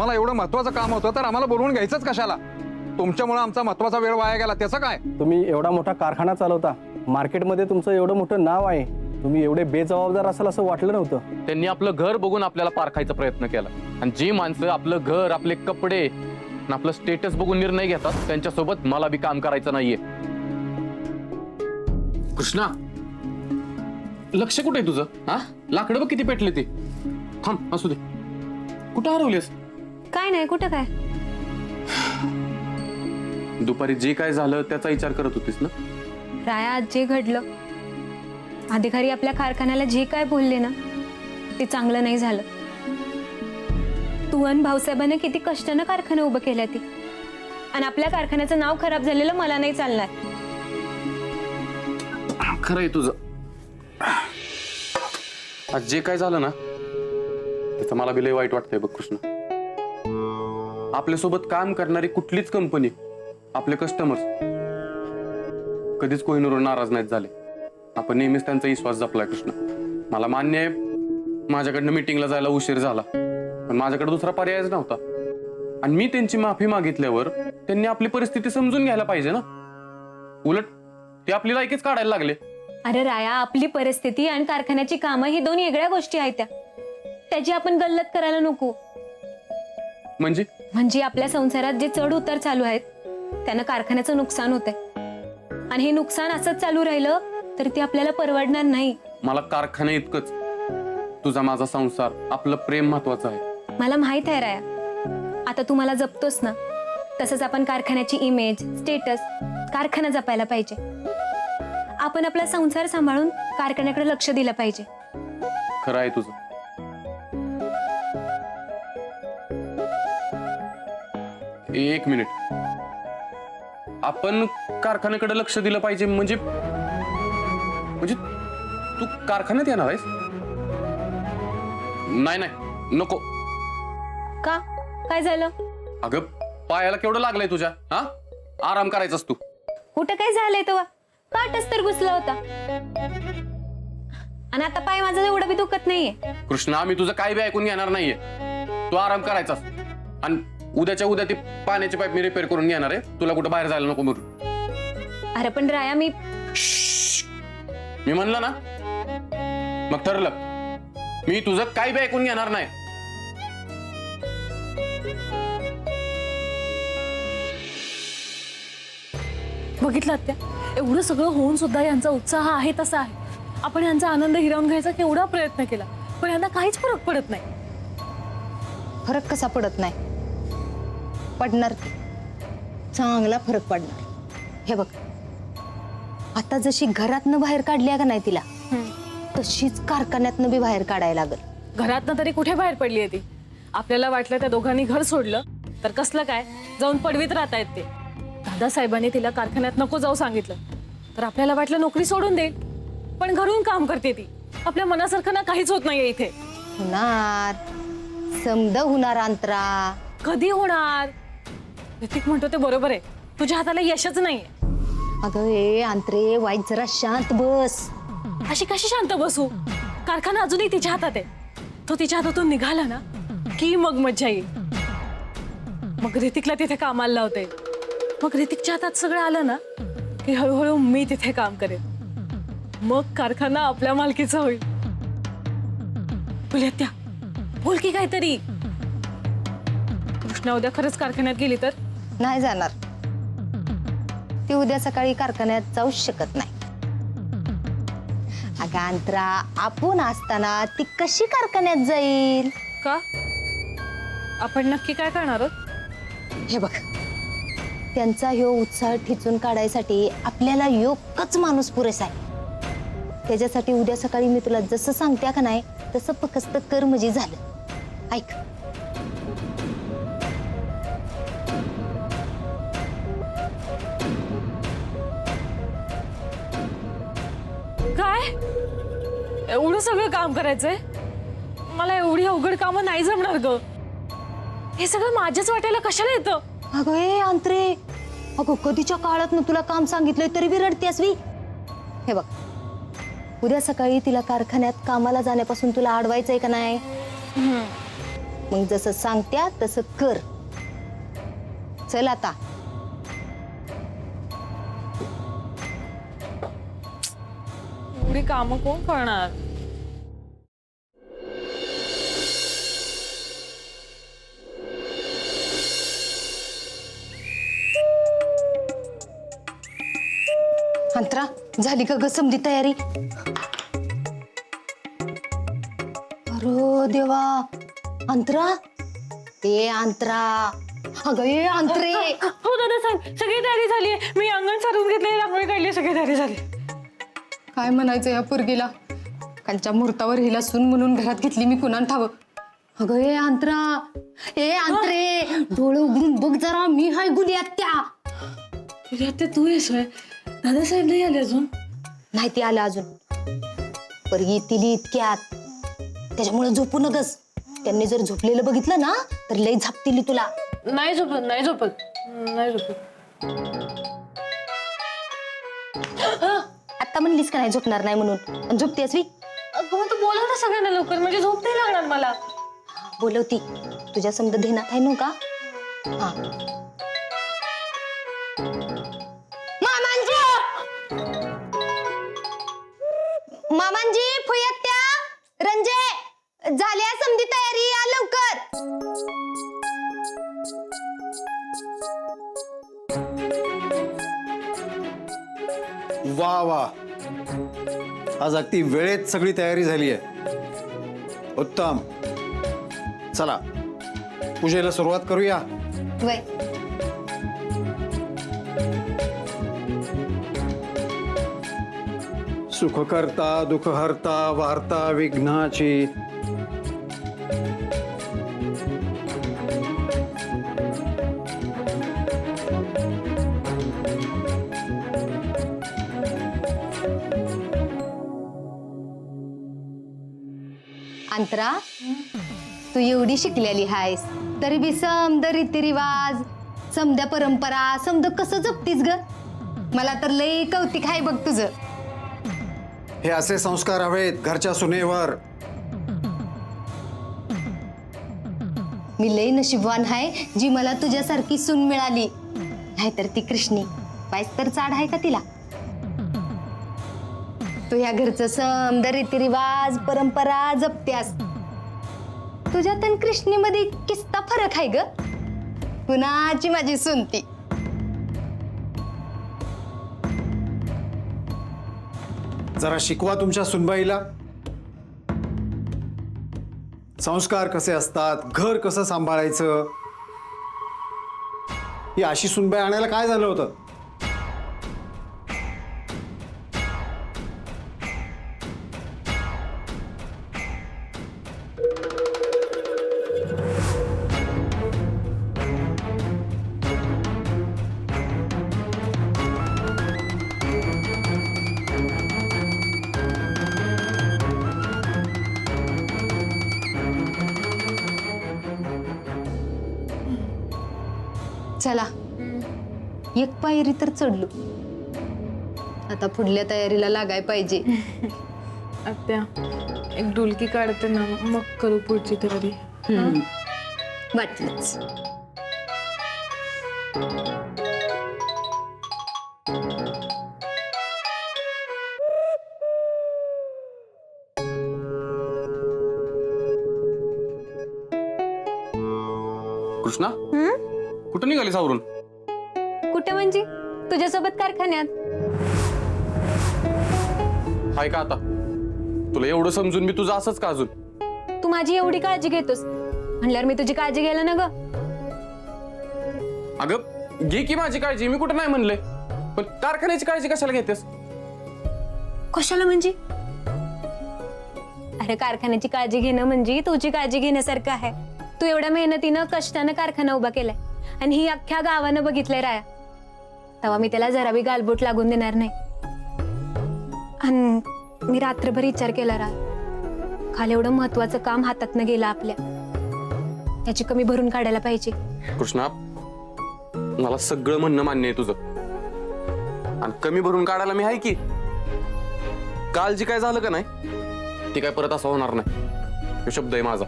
तुम्हाला एवढं महत्वाचं काम होतं तर आम्हाला बोलवून घ्यायचंच कशाला? तुमच्यामुळे आमचा महत्वाचा वेळ वाया गेला, त्याचं काय? तुम्ही एवढा मोठा कारखाना चालवता, मार्केटमध्ये तुमचं एवढं मोठं नाव आहे, तुम्ही एवढे बेजबाबदार असाल असं वाटलं नव्हतं. त्यांनी आपलं घर बघून आपल्याला पारखायचा प्रयत्न केला आणि जी माणसं आपलं घर, आपले कपडे आणि आपलं स्टेटस बघून निर्णय घेतात त्यांच्यासोबत मला बी काम करायचं नाहीये. कृष्णा, लक्ष कुठे आहे तुझं? हा, लाकडं बघ किती पेटले ते. थांब, असू दे. कुठं हरवलीस? काय नाही, कुठं काय? दुपारी जे काय झालं त्याचा विचार करत होतीस ना? राया, आज जे घडलं, अधिकारी आपल्या कारखान्याला जे काय बोलले ना ते चांगलं नाही झालं. तू आणि भाऊसाहेबांनी किती कष्टानं कारखाना उभं केला ती, आणि आपल्या कारखान्याचं नाव खराब झालेलं मला नाही चालणार. खरं आहे तुझं. आज जे काय झालं ना त्याचं मला बी लय वाईट वाटतंय बघ कृष्ण. आपल्यासोबत काम करणारी कुठलीच कंपनी, आपले कस्टमर्स कधीच कोहिनूरवर नाराज नाहीत झाले. आपण नेहमीच त्यांचा विश्वास जपलाय कृष्ण. मला मान्य आहे माझ्याकडनं मीटिंगला जायला उशीर झाला, पण माझ्याकडे दुसरा पर्यायच नव्हता. आणि मी त्यांची माफी मागितल्यावर त्यांनी आपली परिस्थिती समजून घ्यायला पाहिजे ना. उलट ते आपली लायकीच काढायला लागले. अरे राया, आपली परिस्थिती आणि कारखान्याची कामं ही दोन वेगळ्या गोष्टी आहेत. त्याची आपण गल्लत करायला नको. म्हणजे आपल्या संसारात जे चढ उतार चालू आहेत त्यानं कारखान्याचं नुकसान होतंय, आणि हे नुकसान असंच चालू राहिलं तर ते आपल्याला परवडणार नाही. मला कारखाना इतकंच, तुझा माझा संसार, आपलं प्रेम महत्वाचं आहे. मला माहित आहे राया, आता तू मला जपतोस ना, तसंच आपण कारखान्याची इमेज, स्टेटस, कारखाना जपायला पाहिजे. आपण आपला संसार सांभाळून कारखान्याकडे लक्ष दिलं पाहिजे. खरं आहे तुझं. एक मिनिट, आपण कारखान्याकडे लक्ष दिलं पाहिजे म्हणजे म्हणजे तू कारखान्यात येणार आहेस? नाही नाही, नको. का? काय झालं? अगं, पायाला केवढं लागलंय तुझ्या? हा, आराम करायचास तू. कुठं काय झालंय तेव्हा? काटच तर घुसला होता, आणि आता पाय माझा एवढा बी दुखत नाहीये. कृष्णा, मी तुझं काही बी ऐकून घेणार नाहीये. तू आराम करायचास, आणि उद्याच्या उद्या ती पाण्याची पाईप मी रिपेअर करून घेणार आहे. तुला कुठं बाहेर जायला नको म्हणून. अरे पण राया, मी म्हणलं ना, मग ठरलं. मी तुझं काही बी ऐकून घेणार नाही. बघितलं त्या, एवढं सगळं होऊन सुद्धा यांचा उत्साह आहे तसा आहे. आपण यांचा आनंद हिरावून घ्यायचा केवढा प्रयत्न केला, पण यांना काहीच फरक पडत नाही. फरक कसा पडत नाही? पडणार, चांगला फरक पडणार. हे बघ, आता जशी घरातनं बाहेर काढली का नाही तिला, तशीच कारखान्यातनं बी बाहेर काढायला लागल. घरातनं तरी कुठे बाहेर पडली आहे ती? आपल्याला वाटलं त्या दोघांनी घर सोडलं तर कसलं काय जाऊन पडवीत राहतायत ते. दादासाहेबांनी तिला कारखान्यात नको जाऊ सांगितलं तर आपल्याला वाटलं नोकरी सोडून देईल, पण घरून काम करते ती. आपल्या मनासारखं ना काहीच होत नाहीये इथे. होणार, समद होणार अंतरा. कधी होणार? ऋतिक म्हणतो ते बरोबर आहे, तुझ्या हाताला यशच नाहीये. अगं ए अंतरे, वाईट जरा शांत बस. अशी कशी शांत बसू? कारखाना अजूनही तिच्या हातात आहे. तो तिच्या हातातून निघाला ना की मग मज्जा येईल. मग ऋतिकला तिथे कामाला लावते. मग ऋतिकच्या हातात सगळं आलं ना की हळूहळू मी तिथे काम करेन. मग कारखाना आपल्या मालकीचा होईल. बोल त्या, बोल की काहीतरी. कृष्णा उद्या खरंच कारखान्यात गेली तर? नाही जाणार ती. उद्या सकाळी कारखान्यात जाऊच शकत नाही. अगं अंतरा, आपण असताना ती कशी कारखान्यात जाईल? का? आपण नक्की काय करणार आहोत? हे बघ, त्यांचा ह्यो उत्साह ठिचून काढायसाठी आपल्याला योग्यच माणूस पुरेसा आहे. त्याच्यासाठी उद्या सकाळी मी तुला जसं सांगते का नाही तसं फक्त कर म्हणजे झालं. ऐक, काय एवढं सगळं काम करायचंय? मला एवढी अवघड कामं नाही जमणार ग. हे सगळं माझ्याच वाटायला कशाला येतं? अगं ए अंतरे, अगं कधीच्या काळात ना तुला काम सांगितलंय तरी बी रडतेस मी. हे बघ, उद्या सकाळी तिला कारखान्यात कामाला जाण्यापासून तुला अडवायचंय का नाही? मग जसं सांगत्या तसं कर. चल आता. एवढी कामं कोण करणार? अंतरा झाली का ग समधी तयारी? अरे देवा, अंतरा, ए अंतरा, अगं ए अंतरे. हो दादा साहेब, सगळी तयारी झाली. मी अंगण सारून घेतले, रांगोळी काढली, सगळी तयारी झाली. काय म्हणायचं या पोरगीला? कालच्या मुहूर्तावर हिला सून म्हणून घरात घेतली मी, कुणाला ठाव. अगं ए अंतरा, ए अंतरे, डोळे उघडून बघ जरा, मी हाय गुली आत्या. ते तू येस दादा साहेब नाही आले अजून? नाही ती आलं अजून, पर येतील इतक्यात. त्याच्यामुळे झोपू नकस. त्यांनी जर झोपलेलं बघितलं ना तर लई झापतील तुला. नाही झोपत, नाही झोपत, नाही झोपत. आता म्हणलीस का नाही झोपणार नाही म्हणून, आणि झोपतेस वी? अगं तू बोलव ना सगळ्यांना लवकर, म्हणजे झोप नाही लागणार मला. बोलवती, तुझ्या समजा ध्यानात आहे नव्ह का? हा. मामांजी, फुयत्या, रंजे, झाल्या समधी तयारी, या लवकर. वा वा, आज अगदी वेळेत सगळी तयारी झाली आहे. उत्तम. चला पूजेला सुरुवात करूया. वय. सुखकर्ता दुःखहर्ता वार्ता विघ्नाची. अंतरा, तू एवढी शिकलेली हायस तरी बी समद रीतिरिवाज, समद्या परंपरा, समद कसं जपतीस ग? मला तर लई कौतिक आहे बघ तुझं. हे असे संस्कार हवेत घरच्या सुनेवर. मी लई नशीबवान आहे जी मला तुझ्यासारखी सून मिळाली. नाहीतर ती कृष्णी पायस तर चाड आहे का तिला? तू या घरचं समद रीतिरिवाज परंपरा जपत्यास. तुझ्यात आणि कृष्णीमध्ये किस्ता फरक आहे ग. कुणाची माझी सून ती. जरा शिकवा तुमच्या सुनबाईला. संस्कार कसे असतात, घर कसं सांभाळायचं. ही अशी सुनबाई आणायला काय झालं होतं? चला, एक पायरी तर चढलो. आता पुढल्या तयारीला लागाय पाहिजे. आत्या, एक डुलकी काढते ना, मग करू पुढची तयारी. वाटलंच. कृष्णा, कुठं निघाली सावरून? कुठे म्हणजे? तुझ्यासोबत कारखान्यात. हाय का आता? तुला एवढं समजून मी तुझं असंच का अजून? तू माझी एवढी काळजी घेतोस म्हणल्यावर मी तुझी काळजी घ्यायला ना ग. अगं घे की माझी काळजी, मी कुठं नाही म्हणलंय. पण कारखान्याची काळजी कशाला घेतेस? कशाला म्हणजे? अरे कारखान्याची काळजी घेणं म्हणजे तुझी काळजी घेण्यासारखं आहे. तू एवढ्या मेहनतीनं कष्टानं कारखाना उभा केलाय आणि ही अख्ख्या गावानं बघितलंय राया. तेव्हा मी त्याला जरा बी गालबोट लागून देणार नाही. आणि मी रात्रभर विचार केला राया, काल एवढं महत्वाचं काम हातातनं गेलं आपल्या, त्याची कमी भरून काढायला पाहिजे. कृष्णा, मला सगळं म्हणणं मान्य आहे तुझं, आणि कमी भरून काढायला मी आहे की. काल जी काय झालं का नाही ते काय परत असं होणार नाही, हे शब्द आहे माझा.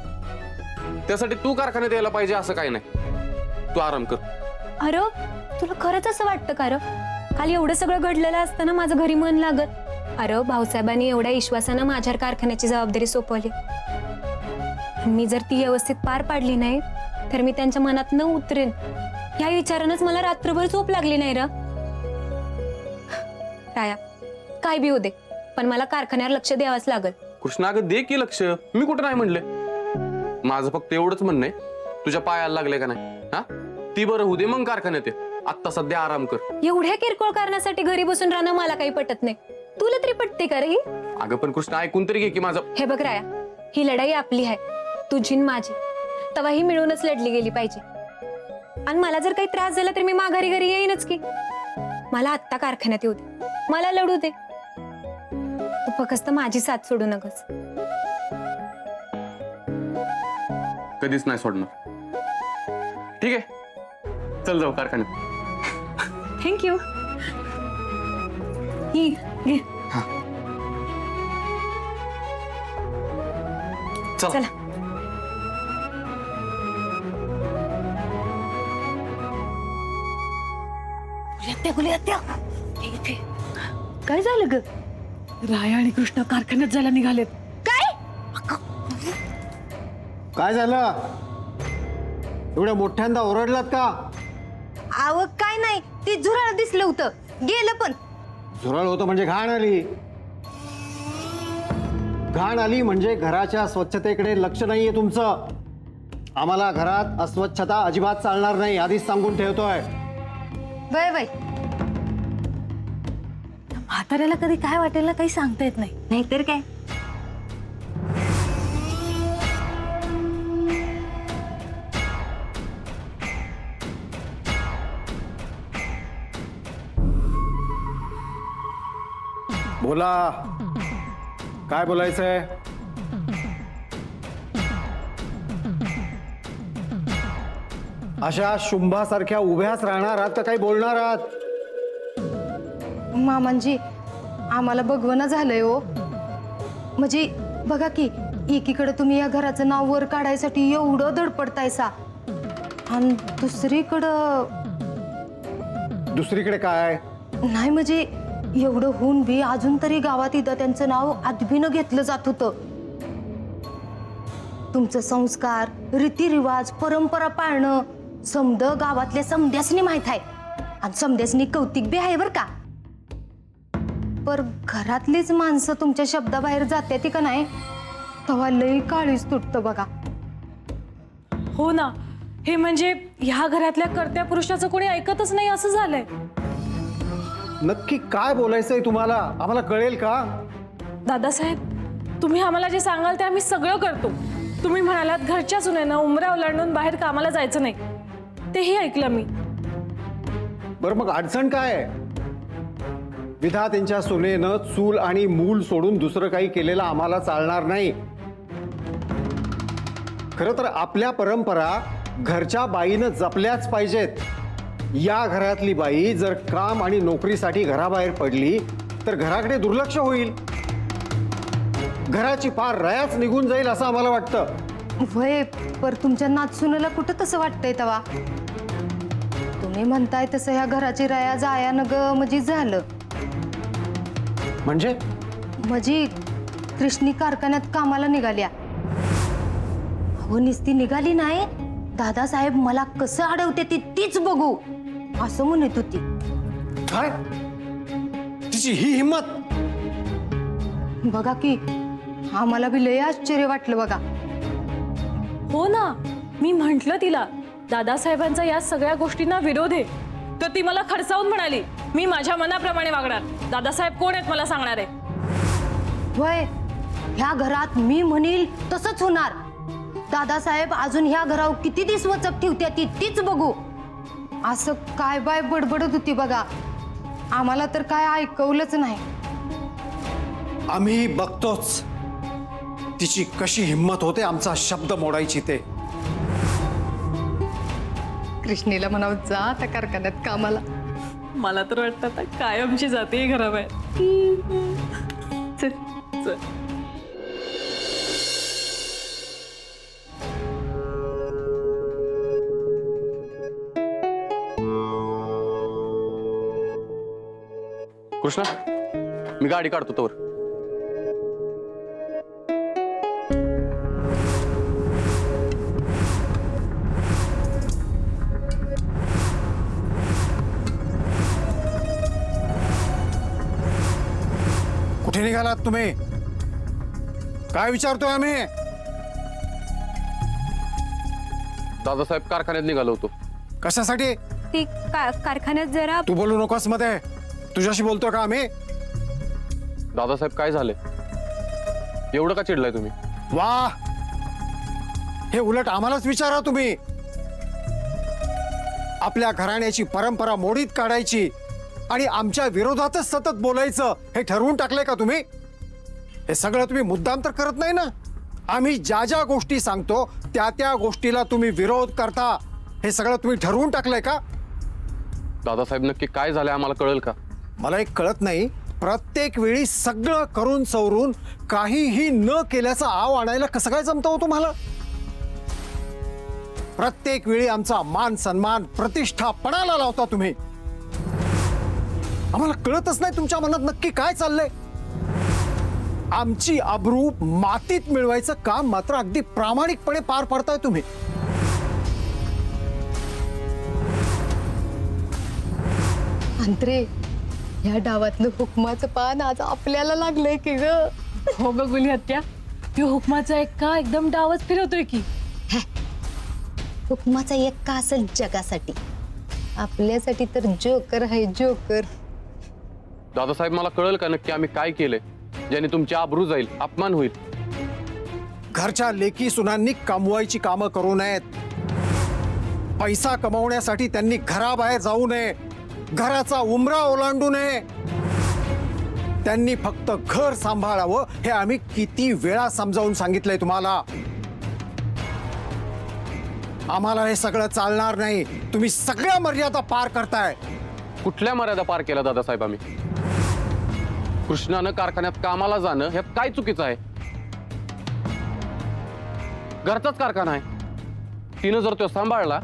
त्यासाठी तू कारखान्यात यायला पाहिजे असं काही नाही. तू आराम कर. अरे तुला खरंच असं वाटतं का र? काल एवढं सगळं घडलेलं असताना माझं घरी मन लागत. अरे भाऊसाहेबांनी एवढ्या विश्वासानं माझ्यावर कारखान्याची जबाबदारी सोपवली. मी जर ती व्यवस्थित पार पाडली नाही तर मी त्यांच्या मनात न उतरेन या विचारानंच मला रात्रभर झोप लागली नाही र. राया काय बी होऊ दे पण मला कारखान्यावर लक्ष द्यावंच लागल. कृष्णा अगं दे की लक्ष. मी कुठं नाही म्हणले. माझं फक्त एवढंच म्हणणं आहे, तुझ्या पायाला लागले का नाही हा ती बरं होऊ दे मग कारखान्यात ये. आत्ता सध्या आराम कर. एवढ्या किरकोळ कारणासाठी घरी बसून राहणं मला काही पटत नाही. तुला तरी पटते का रे ही? अगं पण कृष्णा ऐकून तरी घे की माझं. हे बघ राया ही लढाई आपली आहे, तुझी न माझी. तेव्हा ही मिळूनच लढली गेली पाहिजे. आणि मला जर काही त्रास झाला तर मी माघारी घरी येईनच की. मला आत्ता कारखान्यात येऊ दे, मला लढू दे. तू फक्त माझी साथ सोडू नकस. कधीच नाही सोडणार. ठीक आहे चल जाऊ कारखान्यात. थँक्यू. ही घे. चल. चला. काय झालं ग? राया आणि कृष्ण कारखान्यात जायला निघालेत. काय झालं? एवढ्या मोठ्यांदा ओरडलात का? आव काय नाही, ती झुरळ दिसलं होतं, गेलं पण. झुरळ होतं म्हणजे घाण आली. घाण आली म्हणजे घराच्या स्वच्छतेकडे लक्ष नाहीये तुमचं. आम्हाला घरात अस्वच्छता अजिबात चालणार नाही, आधीच सांगून ठेवतोय. वय वय म्हाताऱ्याला कधी काय वाटेल ना काही सांगता येत नाही. नाहीतर काय. बोला, काय बोलायचंय? अशा शुंभासारख्या उभ्याच राहणार आहात का काही बोलणार आहात? मामांजी आम्हाला बघवणं झालंय हो. म्हणजे बघा की एकीकडे तुम्ही या घराचं नाव वर काढायसाठी एवढं धडपडतायसा आणि दुसरीकडे काय? नाही म्हणजे एवढं होऊन बी अजून तरी गावात इथं त्यांचं नाव आदबीनं घेतलं जात होतं. तुमचं संस्कार, रीतिरिवाज, परंपरा पाळणं समद गावातल्या समद्यासनी माहित आहे आणि समद्यासनी कौतिक बी आहे बर का. पर घरातलीच माणसं तुमच्या शब्दाबाहेर जाते ती का नाही तेव्हा लई काळीच तुटतं बघा. हो ना, हे म्हणजे ह्या घरातल्या कर्त्या पुरुषाचं कोणी ऐकतच नाही असं झालंय. नक्की काय बोलायचंय तुम्हाला? आम्हाला कळेल का? दादासाहेब तुम्ही आम्हाला जे सांगाल ते आम्ही सगळं करतो. तुम्ही म्हणालात घरच्या सुनेनं उमरा ओलांडून बाहेर कामाला जायचं नाही, तेही ऐकलं मी. बरं मग अडचण काय आहे? विधात्यांच्या सुनेनं चूल आणि मूल सोडून दुसरं काही केलेलं आम्हाला चालणार नाही. खरं तर आपल्या परंपरा घरच्या बाईनं जपल्याच पाहिजेत. या घरातली बाई जर काम आणि नोकरीसाठी घराबाहेर पडली तर घराकडे दुर्लक्ष होईल, घराची पार रयाच निघून जाईल असं आम्हाला वाटतं. वय पर तुमच्या नाचसुनेला कुठं तसं वाटतंय तवा? तुम्ही म्हणताय तसं ह्या घराची रया जायानं ग म्हणजे झालं. म्हणजे कृष्णी कारखान्यात कामाला निघाल्या. अहो निस्ती निघाली नाही, दादासाहेब मला कसं अडवते तीच बघू असं म्हणत होती. काय तिची ही हिम्मत? बघा की आम्हाला बी लय आश्चर्य वाटलं बघा. हो ना, मी म्हंटल तिला दादासाहेबांचा या सगळ्या गोष्टींना विरोध आहे, तर ती मला खडसावून म्हणाली मी माझ्या मनाप्रमाणे वागणार, दादासाहेब कोण आहेत मला सांगणार आहे. वय ह्या घरात मी म्हणील तसंच होणार. दादासाहेब अजून ह्या घरावर किती दिवस वचक ठेवत्या तीच बघू असं काय बाय बडबडत होती बघा. आम्हाला तर काय ऐकवलंच नाही. आम्ही बघतोच तिची कशी हिम्मत होते आमचा शब्द मोडायची ते. कृष्णीला म्हणावं जा त्या कारखान्यात कामाला. मला तर वाटतं आता कायमची जाते घराबाहेर. चल चल. कृष्णा मी गाडी काढतो तोवर. कुठे निघालात तुम्ही? काय विचारतोय आम्ही? दादासाहेब कारखान्यात निघालो होतो. कशासाठी? ती कारखान्यात जरा तू बोलू नकोस मध्ये. तुझ्याशी बोलतोय का आम्ही? दादासाहेब काय झाले? एवढं का चिडलाय तुम्ही? वा, हे उलट आम्हालाच विचारा तुम्ही. आपल्या घराण्याची परंपरा मोडीत काढायची आणि आमच्या विरोधातच सतत बोलायचं हे ठरवून टाकलंय का तुम्ही? हे सगळं तुम्ही मुद्दाम तर करत नाही ना? आम्ही ज्या ज्या गोष्टी सांगतो त्या त्या गोष्टीला तुम्ही विरोध करता, हे सगळं तुम्ही ठरवून टाकलंय का? दादासाहेब नक्की काय झालंय आम्हाला कळेल का? मला एक कळत नाही, प्रत्येक वेळी सगळं करून सवरून काहीही न केल्याचा आव आणायला कसं काय जमतं हो तुम्हाला? प्रत्येक वेळी आमचा मान सन्मान प्रतिष्ठा पणाला लावता तुम्ही. आम्हाला कळतच नाही तुमच्या मनात नक्की काय चाललंय. आमची अब्रू मातीत मिळवायचं काम मात्र अगदी प्रामाणिकपणे पार पाडताय तुम्ही. अंतरे, या डावातलं हुकमाचं पान आज आपल्याला लागलंय की ग? हो ग गुली हत्या, यो हुकमाचा एक का एकदम डावच फिरवतोय की. हुकमाचा एक का असेल जगासाठी, आपल्यासाठी तर जोकर आहे जोकर. दादासाहेब मला कळेल का नक्की आम्ही काय केलंय ज्याने तुमची आबरू जाईल, अपमान होईल? घरच्या लेकी सुनांनी कमवायची कामं करू नयेत. पैसा कमवण्यासाठी त्यांनी घराबाहेर जाऊ नये, घराचा उंबरा ओलांडू नये. त्यांनी फक्त घर सांभाळावं हे आम्ही किती वेळा समजावून सांगितलंय तुम्हाला. आम्हाला हे सगळं चालणार नाही. तुम्ही सगळ्या मर्यादा पार करताय. कुठल्या मर्यादा पार केल्या दादासाहेब आम्ही? कृष्णानं कारखान्यात कामाला जाणं ह्यात काय चुकीचं आहे? घरचाच कारखाना आहे. तिनं जर तो सांभाळला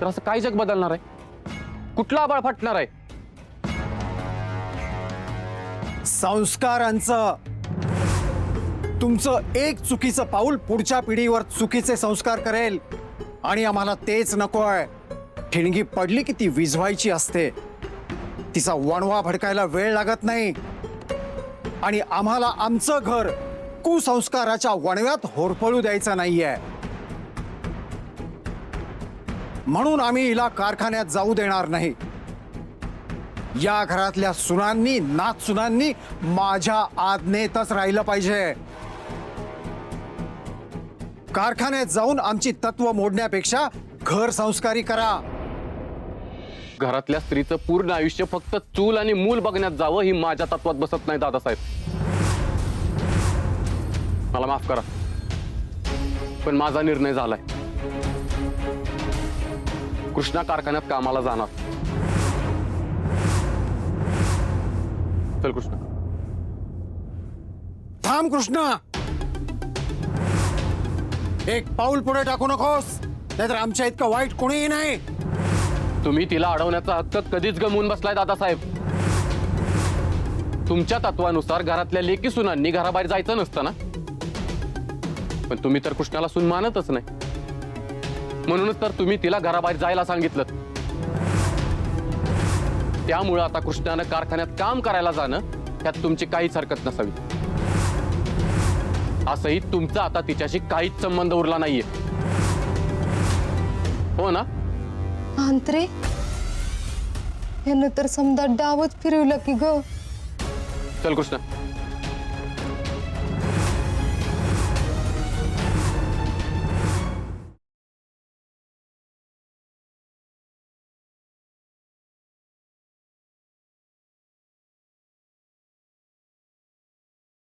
तर असं काय जग बदलणार आहे? कुठला आबाळ फाटणार आहे? संस्कारांचं तुमचं एक चुकीचं पाऊल पुढच्या पिढीवर चुकीचे संस्कार करेल आणि आम्हाला तेच नकोय. ठिणगी पडली की ती विझवायची असते. तिचा वणवा भडकायला वेळ लागत नाही आणि आम्हाला आमचं घर कुसंस्काराच्या वणव्यात होरपळू द्यायचं नाहीये. म्हणून आम्ही हिला कारखान्यात जाऊ देणार नाही. या घरातल्या सुनांनी नातसुनांनी माझ्या आज्ञेतच राहिलं पाहिजे. कारखान्यात जाऊन आमची तत्व मोडण्यापेक्षा घर संस्कारी करा. घरातल्या स्त्रीचं पूर्ण आयुष्य फक्त चूल आणि मूल बघण्यात जावं ही माझ्या तत्वात बसत नाही दादासाहेब. मला माफ करा, पण माझा निर्णय झालाय. कृष्णा कारखान्यात कामाला जाणार. चल कृष्णा. थांब कृष्णा, एक पाऊल पुढे टाकू नकोस, नाहीतर आमच्या इतकं वाईट कोणीही नाही. तुम्ही तिला अडवण्याचा हक्क कधीच गमवून बसलाय दादासाहेब. तुमच्या तत्वानुसार घरातल्या लेकी सुनांनी घराबाहेर जायचं नसतं ना, पण तुम्ही तर कृष्णाला सून मानतच नाही. म्हणूनच तर तुम्ही तिला घराबाहेर जायला सांगितलं. त्यामुळं आता कृष्णानं कारखान्यात काम करायला जाणं त्यात तुमची काहीच हरकत नसावी. असंही तुमचा आता तिच्याशी काहीच संबंध उरला नाहीये, हो ना? अंतरे, यानं तर समजा डावच फिरवलं की ग. चल कृष्णा.